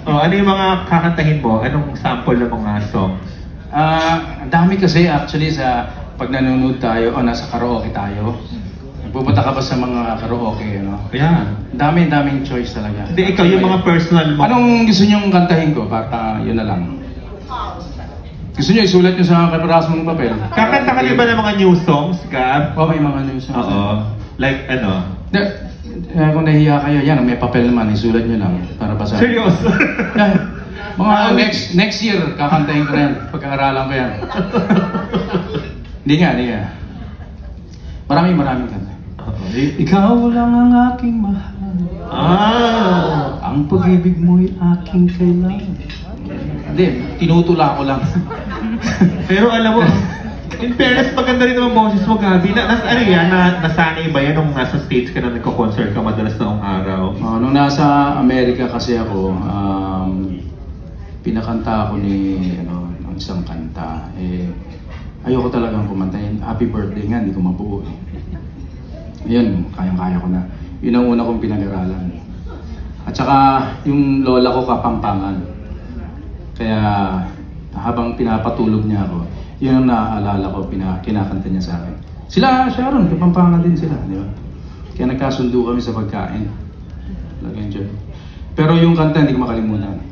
Oh, ano yung mga kakantahin mo? Anong sample ng mga songs? Ang dami kasi actually sa pag nanonood tayo o nasa karaoke tayo. Pupunta ka ba sa mga karaoke, ano? Yan. Daming choice talaga. Hindi, ikaw yung mga personal mo. Anong gusto niyong kantahin ko? Para yun na lang. Gusto niyo isulat niyo sa kapiraso ng papel? Kakanta ka rin ba ng mga new songs, Gab? O may mga news. Oo. Like ano? Kung nahiya kayo, yan, may papel naman, isulat niyo lang para basahin. Seryoso? Mga next year, kakantahin ko na yan. Pagkakaralan ko yan. Hindi nga. Maraming kanta. Ikaw lang ang aking mahal. Ang pag-ibig mo'y aking kailangan. Hindi, tinutula ko lang. Pero alam mo, in fairness, maganda rin naman boses mo, Gabi. Nasanay ba yan nung nasa States ka na nagko-concert ka madalas na araw? Nung nasa Amerika kasi ako, pinakanta ako ng isang kanta. Ayoko talagang kumanta yun. Happy birthday nga, hindi ko mabuo. Ayun, kayang-kaya ko na. Yun ang una kong pinag-aralan. At saka, yung lola ko Kapampangan. Kaya, habang pinapatulog niya ako, yun ang naaalala ko, kinakanta niya sa akin. Sila, Sharon, Kapampangan din sila, di ba? Kaya nagkasundo kami sa pagkain. Nag-enjoy. Pero yung kanta, hindi ko makalimutan.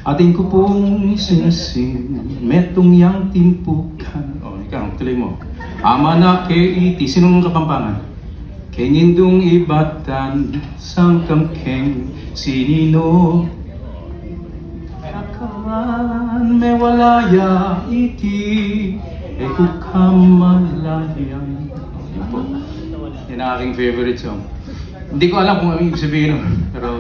Ating ko pong sinising, metong yang timpukan. Ikaw, tuloy mo. Ama na kay iti, sinong Kapampangan? Kenyindong ibatan, sang kamkeng sinino. Kaman me walaya iti, ekukamalayan. Yan po. Yan ang aking favorite song. Hindi ko alam kung ano yung sabihin nun, pero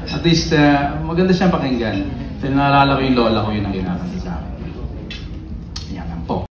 at least maganda siyang pakinggan. Dahil naalala ko yung lola ko, yun ang kinakanta sa akin. Yan lang po.